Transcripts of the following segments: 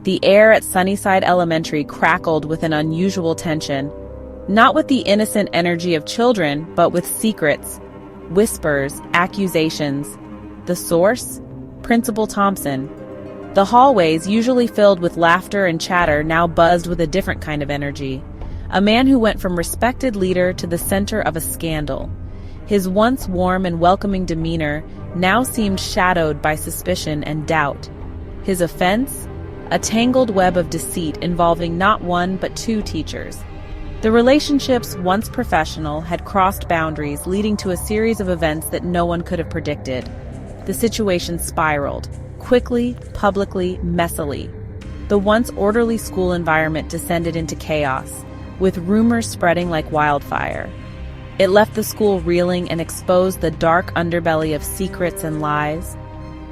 The air at Sunnyside Elementary crackled with an unusual tension, not with the innocent energy of children, but with secrets, whispers, accusations. The source? Principal Thompson. The hallways, usually filled with laughter and chatter, now buzzed with a different kind of energy. A man who went from respected leader to the center of a scandal. His once warm and welcoming demeanor now seemed shadowed by suspicion and doubt. His offense? A tangled web of deceit involving not one but two teachers. The relationships, once professional, had crossed boundaries, leading to a series of events that no one could have predicted. The situation spiraled, quickly, publicly, messily. The once orderly school environment descended into chaos, with rumors spreading like wildfire. It left the school reeling and exposed the dark underbelly of secrets and lies.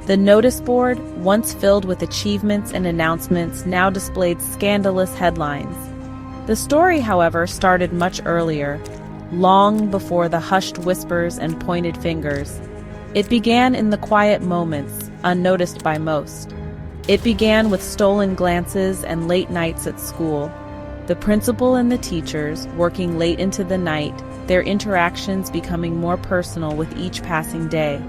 The notice board, once filled with achievements and announcements, now displayed scandalous headlines. The story, however, started much earlier, long before the hushed whispers and pointed fingers. It began in the quiet moments, unnoticed by most. It began with stolen glances and late nights at school. The principal and the teachers, working late into the night, their interactions becoming more personal with each passing day.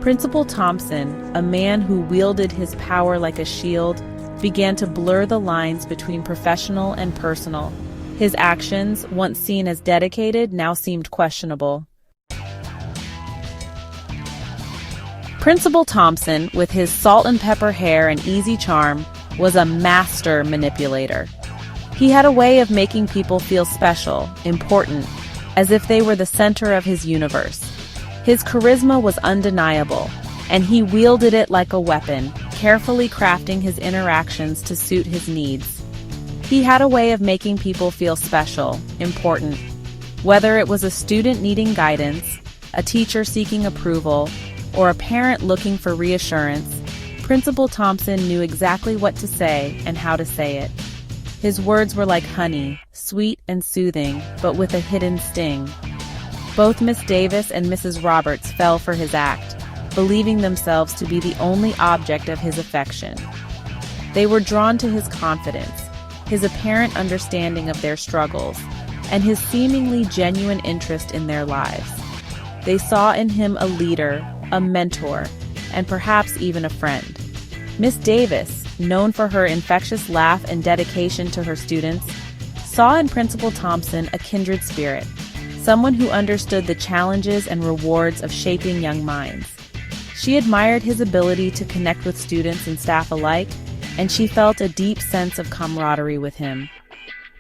Principal Thompson, a man who wielded his power like a shield, began to blur the lines between professional and personal. His actions, once seen as dedicated, now seemed questionable. Principal Thompson, with his salt and pepper hair and easy charm, was a master manipulator. He had a way of making people feel special, important, as if they were the center of his universe. His charisma was undeniable, and he wielded it like a weapon, carefully crafting his interactions to suit his needs. He had a way of making people feel special, important. Whether it was a student needing guidance, a teacher seeking approval, or a parent looking for reassurance, Principal Thompson knew exactly what to say and how to say it. His words were like honey, sweet and soothing, but with a hidden sting. Both Miss Davis and Mrs. Roberts fell for his act, believing themselves to be the only object of his affection. They were drawn to his confidence, his apparent understanding of their struggles, and his seemingly genuine interest in their lives. They saw in him a leader, a mentor, and perhaps even a friend. Miss Davis, known for her infectious laugh and dedication to her students, saw in Principal Thompson a kindred spirit, someone who understood the challenges and rewards of shaping young minds. She admired his ability to connect with students and staff alike, and she felt a deep sense of camaraderie with him.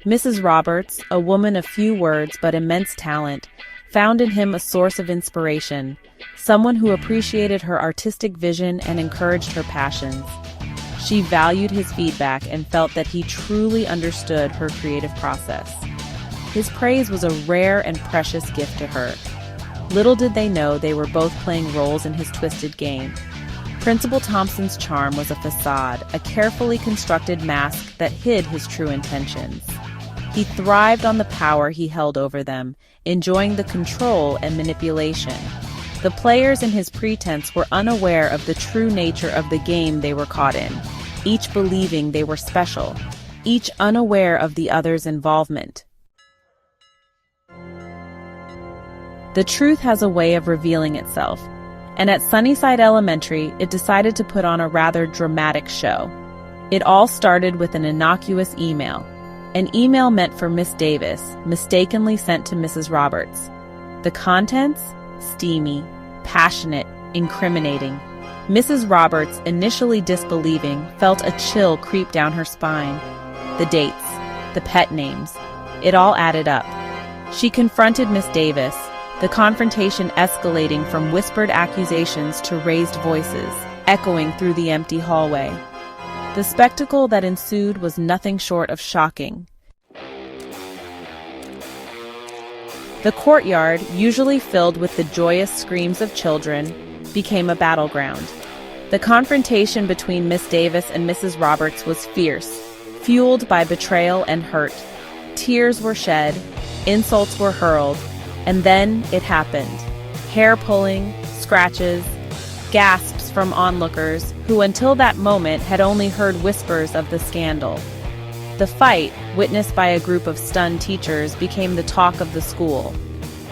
Mrs. Roberts, a woman of few words but immense talent, found in him a source of inspiration, someone who appreciated her artistic vision and encouraged her passions. She valued his feedback and felt that he truly understood her creative process. His praise was a rare and precious gift to her. Little did they know they were both playing roles in his twisted game. Principal Thompson's charm was a facade, a carefully constructed mask that hid his true intentions. He thrived on the power he held over them, enjoying the control and manipulation. The players in his pretense were unaware of the true nature of the game they were caught in, each believing they were special, each unaware of the other's involvement. The truth has a way of revealing itself, and at Sunnyside Elementary, it decided to put on a rather dramatic show. It all started with an innocuous email, an email meant for Miss Davis, mistakenly sent to Mrs. Roberts. The contents? Steamy, passionate, incriminating. Mrs. Roberts, initially disbelieving, felt a chill creep down her spine. The dates, the pet names, it all added up. She confronted Miss Davis, the confrontation escalating from whispered accusations to raised voices, echoing through the empty hallway. The spectacle that ensued was nothing short of shocking. The courtyard, usually filled with the joyous screams of children, became a battleground. The confrontation between Miss Davis and Mrs. Roberts was fierce, fueled by betrayal and hurt. Tears were shed, insults were hurled, and then it happened. Hair pulling, scratches, gasps from onlookers who until that moment had only heard whispers of the scandal. The fight, witnessed by a group of stunned teachers, became the talk of the school.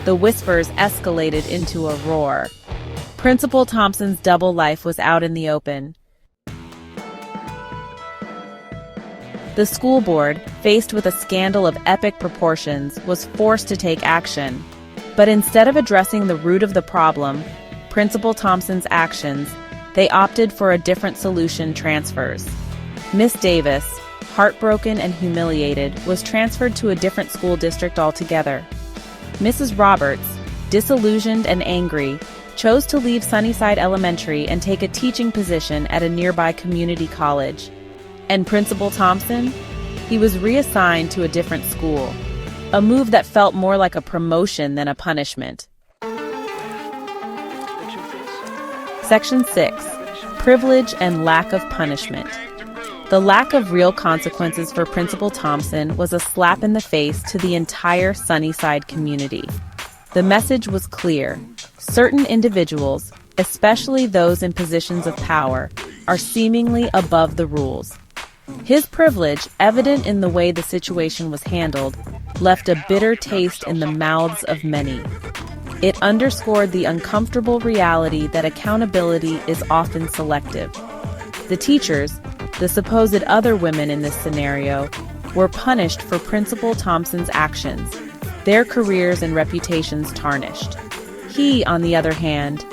The whispers escalated into a roar. Principal Thompson's double life was out in the open. The school board, faced with a scandal of epic proportions, was forced to take action. But instead of addressing the root of the problem, Principal Thompson's actions, they opted for a different solution: transfers. Miss Davis, heartbroken and humiliated, was transferred to a different school district altogether. Mrs. Roberts, disillusioned and angry, chose to leave Sunnyside Elementary and take a teaching position at a nearby community college. And Principal Thompson? He was reassigned to a different school, a move that felt more like a promotion than a punishment. Section 6. Privilege and lack of punishment. The lack of real consequences for Principal Thompson was a slap in the face to the entire Sunnyside community. The message was clear. Certain individuals, especially those in positions of power, are seemingly above the rules. His privilege, evident in the way the situation was handled, left a bitter taste in the mouths of many. It underscored the uncomfortable reality that accountability is often selective. The teachers, the supposed other women in this scenario, were punished for Principal Thompson's actions, their careers and reputations tarnished. He, on the other hand,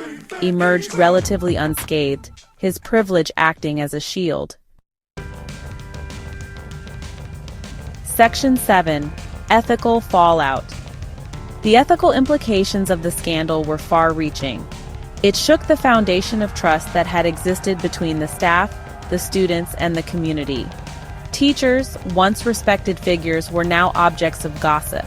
emerged relatively unscathed, his privilege acting as a shield. Section 7. Ethical fallout. The ethical implications of the scandal were far-reaching. It shook the foundation of trust that had existed between the staff, the students, and the community. Teachers, once respected figures, were now objects of gossip.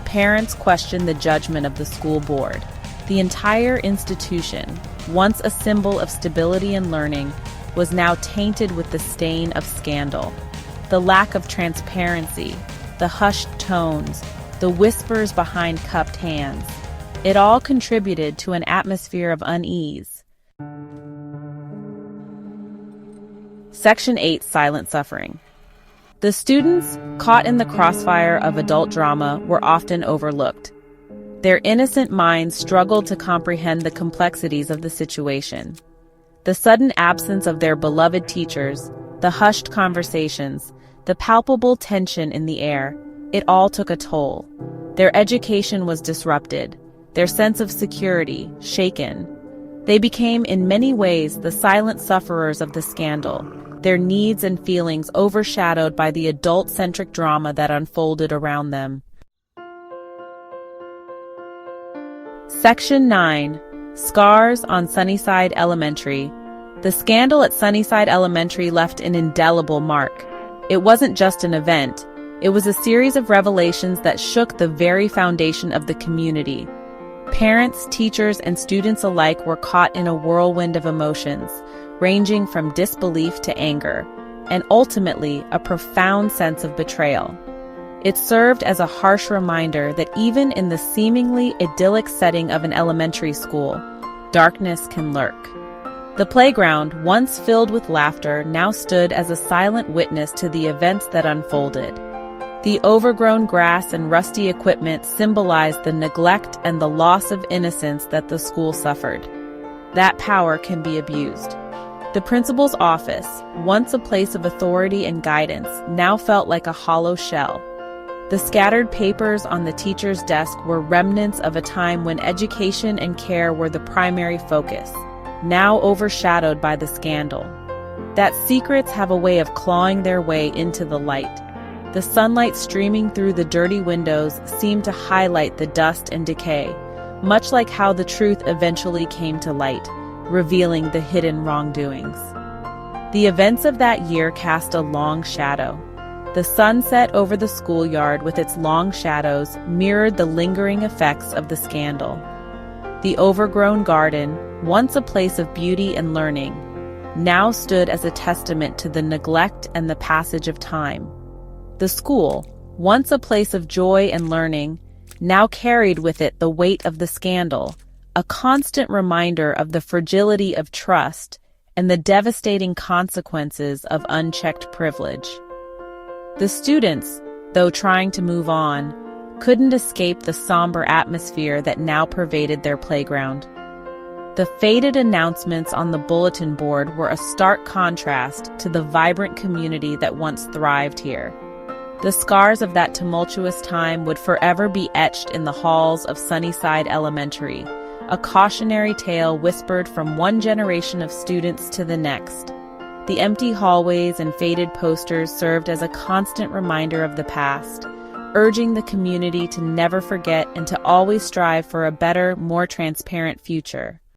Parents questioned the judgment of the school board. The entire institution, once a symbol of stability and learning, was now tainted with the stain of scandal. The lack of transparency, the hushed tones, the whispers behind cupped hands. It all contributed to an atmosphere of unease. Section 8. Silent suffering. The students, caught in the crossfire of adult drama, were often overlooked. Their innocent minds struggled to comprehend the complexities of the situation. The sudden absence of their beloved teachers, the hushed conversations, the palpable tension in the air, it all took a toll. Their education was disrupted, their sense of security shaken. They became, in many ways, the silent sufferers of the scandal, their needs and feelings overshadowed by the adult-centric drama that unfolded around them. Section 9. Scars on Sunnyside Elementary. The scandal at Sunnyside Elementary left an indelible mark. It wasn't just an event. It was a series of revelations that shook the very foundation of the community. Parents, teachers, and students alike were caught in a whirlwind of emotions, ranging from disbelief to anger, and ultimately a profound sense of betrayal. It served as a harsh reminder that even in the seemingly idyllic setting of an elementary school, darkness can lurk. The playground, once filled with laughter, now stood as a silent witness to the events that unfolded. The overgrown grass and rusty equipment symbolized the neglect and the loss of innocence that the school suffered. That power can be abused. The principal's office, once a place of authority and guidance, now felt like a hollow shell. The scattered papers on the teacher's desk were remnants of a time when education and care were the primary focus, now overshadowed by the scandal. That secrets have a way of clawing their way into the light. The sunlight streaming through the dirty windows seemed to highlight the dust and decay, much like how the truth eventually came to light, revealing the hidden wrongdoings. The events of that year cast a long shadow. The sunset over the schoolyard with its long shadows mirrored the lingering effects of the scandal. The overgrown garden, once a place of beauty and learning, now stood as a testament to the neglect and the passage of time. The school, once a place of joy and learning, now carried with it the weight of the scandal, a constant reminder of the fragility of trust and the devastating consequences of unchecked privilege. The students, though trying to move on, couldn't escape the somber atmosphere that now pervaded their playground. The faded announcements on the bulletin board were a stark contrast to the vibrant community that once thrived here. The scars of that tumultuous time would forever be etched in the halls of Sunnyside Elementary, a cautionary tale whispered from one generation of students to the next. The empty hallways and faded posters served as a constant reminder of the past, urging the community to never forget and to always strive for a better, more transparent future.